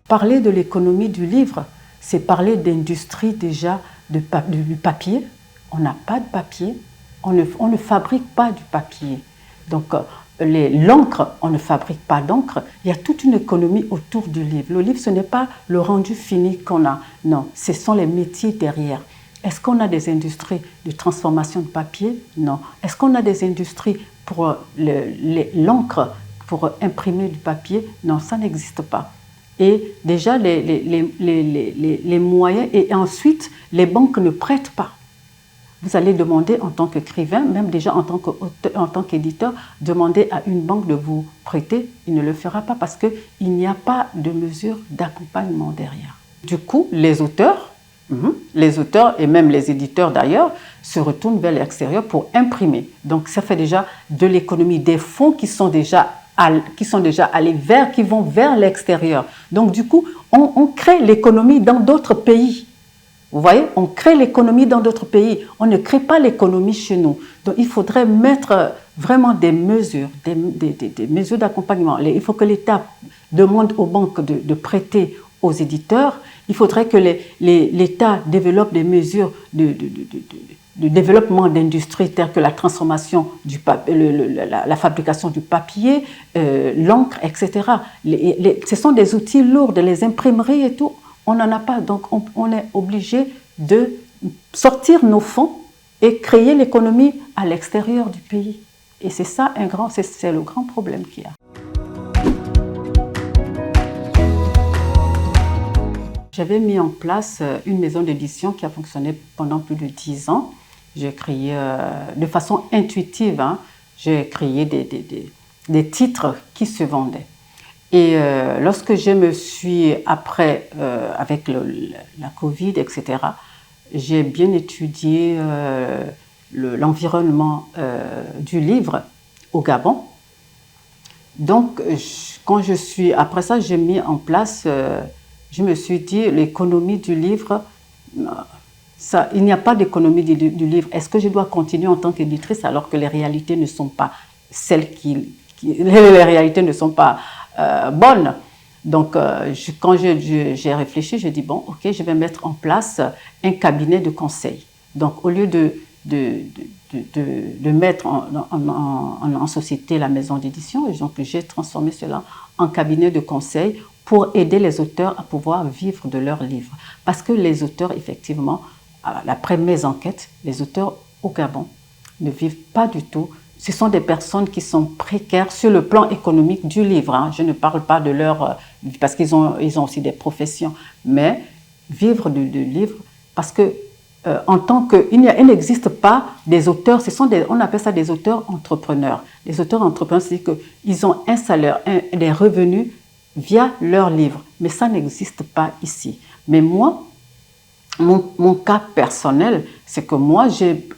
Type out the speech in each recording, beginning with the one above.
Parler de l'économie du livre, c'est parler d'industrie déjà du papier. On n'a pas de papier, on ne fabrique pas du papier. Donc l'encre, on ne fabrique pas d'encre. Il y a toute une économie autour du livre. Le livre, ce n'est pas le rendu fini qu'on a. Non, ce sont les métiers derrière. Est-ce qu'on a des industries de transformation de papier? Non. Est-ce qu'on a des industries pour l'encre, pour imprimer du papier? Non, ça n'existe pas. Et déjà, les moyens, et ensuite, les banques ne prêtent pas. Vous allez demander en tant qu'écrivain, même déjà en tant qu'éditeur, demander à une banque de vous prêter, il ne le fera pas parce qu'il n'y a pas de mesure d'accompagnement derrière. Du coup, les auteurs et même les éditeurs d'ailleurs, se retournent vers l'extérieur pour imprimer. Donc ça fait déjà de l'économie, des fonds qui sont déjà allés qui vont vers l'extérieur. Donc du coup, on crée l'économie dans d'autres pays. Vous voyez, on crée l'économie dans d'autres pays. On ne crée pas l'économie chez nous. Donc il faudrait mettre vraiment des mesures, des mesures d'accompagnement. Il faut que l'État demande aux banques de prêter aux éditeurs. Il faudrait que l'État développe des mesures de développement d'industries telles que la transformation du la fabrication du papier, l'encre, etc. Ce sont des outils lourds, les imprimeries et tout. On n'en a pas, donc on est obligé de sortir nos fonds et créer l'économie à l'extérieur du pays. Et c'est ça c'est le grand problème qu'il y a. J'avais mis en place une maison d'édition qui a fonctionné pendant plus de 10 ans. J'ai créé de façon intuitive, j'ai créé des titres qui se vendaient. Et lorsque je me suis, après, avec la Covid, etc., j'ai bien étudié l'environnement du livre au Gabon. Donc, après ça, j'ai mis en place, je me suis dit, l'économie du livre, il n'y a pas d'économie du livre. Est-ce que je dois continuer en tant qu'éditrice alors que les réalités ne sont pas celles les réalités ne sont pas bonnes? Donc, quand j'ai réfléchi, j'ai dit, bon, ok, je vais mettre en place un cabinet de conseil. Donc, au lieu de mettre en société la maison d'édition, donc j'ai transformé cela en cabinet de conseil pour aider les auteurs à pouvoir vivre de leurs livres. Parce que les auteurs, effectivement, après mes enquêtes, les auteurs au Gabon ne vivent pas du tout. Ce sont des personnes qui sont précaires sur le plan économique du livre. Je ne parle pas de parce qu'ils ont aussi des professions, mais vivre du livre, parce que il n'existe pas des auteurs, on appelle ça des auteurs entrepreneurs. Les auteurs entrepreneurs, c'est-à-dire qu'ils ont un salaire, des revenus via leurs livres, mais ça n'existe pas ici. Mais moi, mon cas personnel, c'est que moi,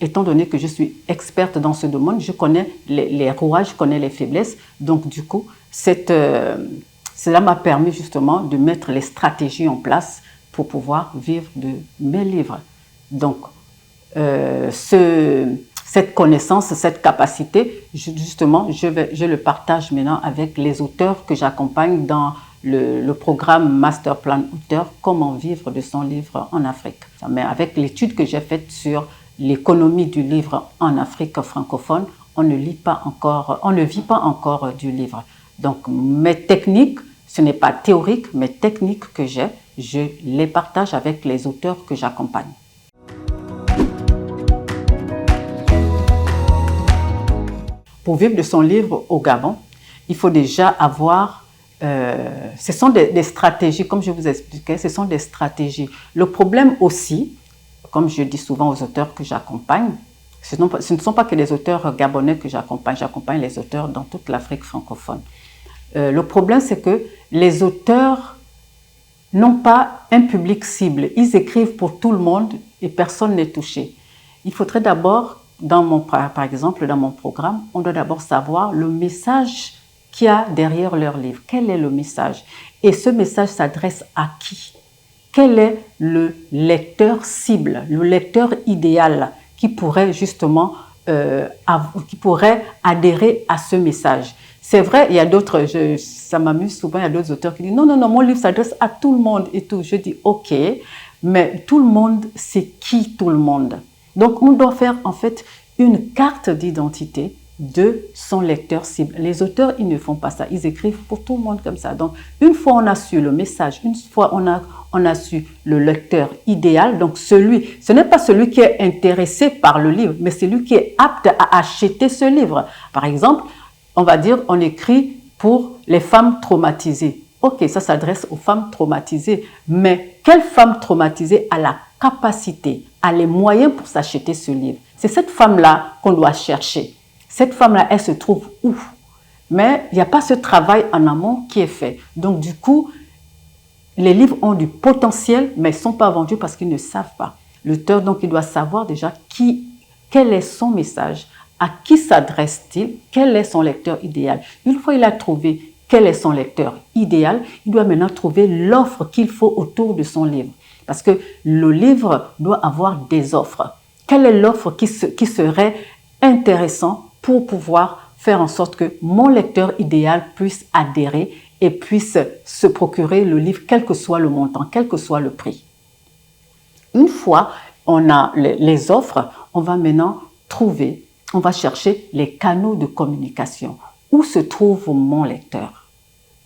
étant donné que je suis experte dans ce domaine, je connais les rouages, je connais les faiblesses. Donc, du coup, cela m'a permis justement de mettre les stratégies en place pour pouvoir vivre de mes livres. Donc, cette connaissance, cette capacité, justement, je le partage maintenant avec les auteurs que j'accompagne dans le programme Masterplan Auteur, comment vivre de son livre en Afrique. Mais avec l'étude que j'ai faite sur l'économie du livre en Afrique francophone, on ne vit pas encore du livre. Donc mes techniques, ce n'est pas théorique, mes techniques que je les partage avec les auteurs que j'accompagne. Pour vivre de son livre au Gabon, il faut déjà avoir ce sont des stratégies, comme je vous expliquais, ce sont des stratégies. Le problème aussi, comme je dis souvent aux auteurs que j'accompagne, ce ne sont pas que les auteurs gabonais que j'accompagne les auteurs dans toute l'Afrique francophone. Le problème, c'est que les auteurs n'ont pas un public cible. Ils écrivent pour tout le monde et personne n'est touché. Il faudrait d'abord par exemple, dans mon programme, on doit d'abord savoir le message qu'il y a derrière leur livre. Quel est le message? Et ce message s'adresse à qui? Quel est le lecteur cible, le lecteur idéal qui pourrait justement qui pourrait adhérer à ce message? C'est vrai, il y a d'autres, ça m'amuse souvent, il y a d'autres auteurs qui disent non, non, non, mon livre s'adresse à tout le monde et tout. Je dis ok, mais tout le monde, c'est qui tout le monde? Donc on doit faire en fait une carte d'identité de son lecteur cible. Les auteurs, ils ne font pas ça, ils écrivent pour tout le monde comme ça. Donc une fois on a su le message, une fois on a su le lecteur idéal, donc ce n'est pas celui qui est intéressé par le livre, mais celui qui est apte à acheter ce livre. Par exemple, on va dire, on écrit pour les femmes traumatisées. Ok, ça s'adresse aux femmes traumatisées, mais quelle femme traumatisée a la capacité, a les moyens pour s'acheter ce livre? C'est cette femme-là qu'on doit chercher. Cette femme-là, elle se trouve où? Mais il n'y a pas ce travail en amont qui est fait. Donc du coup, les livres ont du potentiel, mais ils ne sont pas vendus parce qu'ils ne savent pas. L'auteur, donc, il doit savoir déjà quel est son message, à qui s'adresse-t-il, quel est son lecteur idéal. Une fois qu'il a trouvé quel est son lecteur idéal, il doit maintenant trouver l'offre qu'il faut autour de son livre. Parce que le livre doit avoir des offres. Quelle est l'offre qui serait intéressante pour pouvoir faire en sorte que mon lecteur idéal puisse adhérer et puisse se procurer le livre, quel que soit le montant, quel que soit le prix. Une fois on a les offres, on va maintenant on va chercher les canaux de communication. Où se trouve mon lecteur?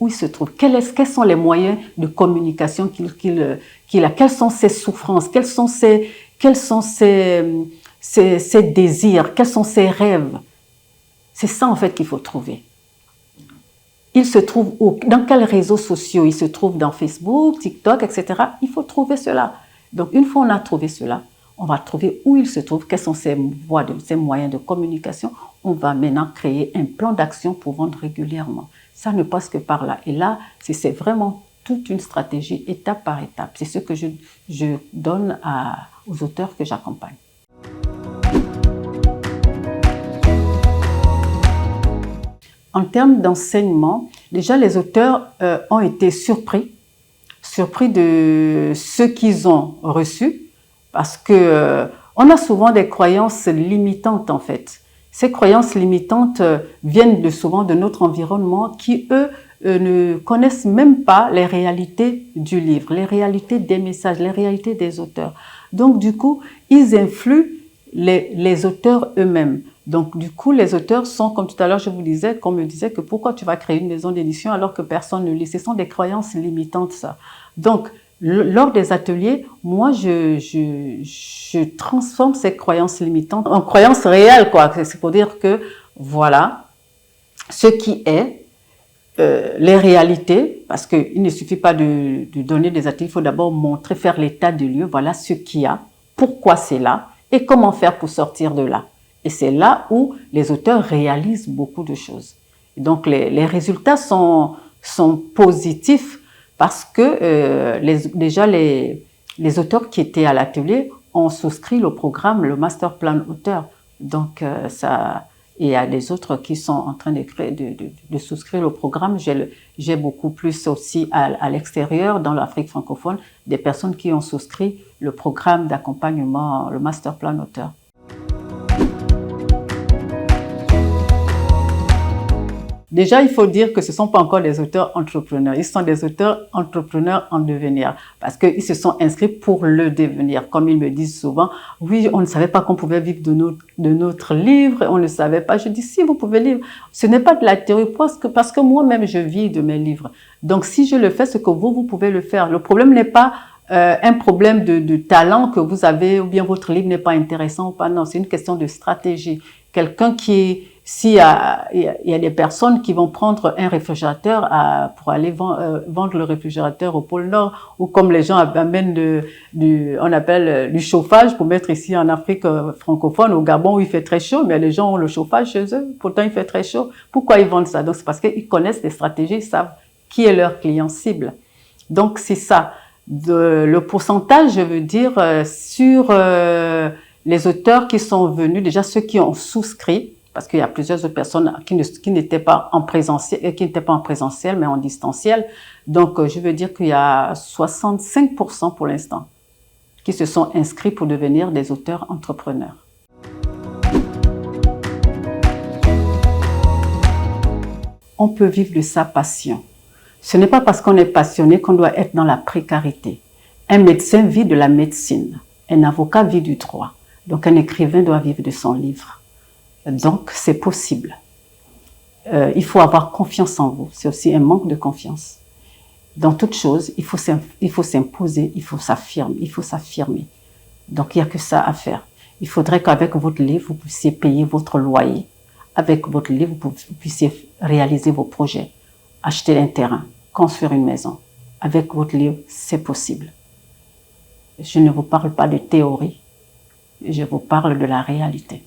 Où il se trouve? Quels sont les moyens de communication qu'il a? Quelles sont ses souffrances? Quels sont ses désirs? Quels sont ses rêves? C'est ça en fait qu'il faut trouver. Il se trouve où? Dans quels réseaux sociaux? Il se trouve dans Facebook, TikTok, etc. Il faut trouver cela. Donc, une fois on a trouvé cela, on va trouver où il se trouve, quels sont ses moyens de communication. On va maintenant créer un plan d'action pour vendre régulièrement. Ça ne passe que par là. Et là, c'est vraiment toute une stratégie, étape par étape. C'est ce que je donne aux auteurs que j'accompagne. En termes d'enseignement, déjà les auteurs ont été surpris de ce qu'ils ont reçu, parce que on a souvent des croyances limitantes en fait. Ces croyances limitantes viennent souvent de notre environnement qui, eux, ne connaissent même pas les réalités du livre, les réalités des messages, les réalités des auteurs. Donc du coup, ils influent les auteurs eux-mêmes. Donc, du coup, les auteurs sont, comme tout à l'heure, qu'on me disait que pourquoi tu vas créer une maison d'édition alors que personne ne lit? Ce sont des croyances limitantes, ça. Donc, lors des ateliers, moi, je transforme ces croyances limitantes en croyances réelles, quoi. C'est pour dire que, voilà, ce qui est, les réalités, parce qu'il ne suffit pas de donner des ateliers, il faut d'abord montrer, faire l'état du lieu, voilà ce qu'il y a, pourquoi c'est là, et comment faire pour sortir de là. Et c'est là où les auteurs réalisent beaucoup de choses. Et donc, les résultats sont positifs parce que déjà, les auteurs qui étaient à l'atelier ont souscrit le programme, le Master Plan Auteur. Donc, il y a des autres qui sont en train de souscrire le programme. J'ai beaucoup plus aussi à l'extérieur, dans l'Afrique francophone, des personnes qui ont souscrit le programme d'accompagnement, le Master Plan Auteur. Déjà, il faut dire que ce ne sont pas encore des auteurs entrepreneurs. Ils sont des auteurs entrepreneurs en devenir parce qu'ils se sont inscrits pour le devenir. Comme ils me disent souvent, oui, on ne savait pas qu'on pouvait vivre de notre livre, on ne savait pas. Je dis, si vous pouvez vivre, ce n'est pas de la théorie parce que moi-même, je vis de mes livres. Donc, si je le fais, c'est que vous pouvez le faire. Le problème n'est pas un problème de talent que vous avez ou bien votre livre n'est pas intéressant ou pas. Non, c'est une question de stratégie. Quelqu'un s'il y a des personnes qui vont prendre un réfrigérateur pour aller vendre le réfrigérateur au pôle Nord, ou comme les gens amènent on appelle du chauffage pour mettre ici en Afrique francophone, au Gabon où il fait très chaud, mais les gens ont le chauffage chez eux, pourtant il fait très chaud. Pourquoi ils vendent ça? Donc c'est parce qu'ils connaissent les stratégies, ils savent qui est leur client cible. Donc c'est ça. Le pourcentage, je veux dire, sur Les auteurs qui sont venus, déjà ceux qui ont souscrit, parce qu'il y a plusieurs autres personnes qui n'étaient pas en présentiel, mais en distanciel. Donc, je veux dire qu'il y a 65% pour l'instant qui se sont inscrits pour devenir des auteurs entrepreneurs. On peut vivre de sa passion. Ce n'est pas parce qu'on est passionné qu'on doit être dans la précarité. Un médecin vit de la médecine, un avocat vit du droit. Donc un écrivain doit vivre de son livre. Donc c'est possible. Il faut avoir confiance en vous. C'est aussi un manque de confiance. Dans toute chose, il faut s'imposer, il faut s'affirmer. Donc il n'y a que ça à faire. Il faudrait qu'avec votre livre, vous puissiez payer votre loyer. Avec votre livre, vous puissiez réaliser vos projets, acheter un terrain, construire une maison. Avec votre livre, c'est possible. Je ne vous parle pas de théorie, je vous parle de la réalité.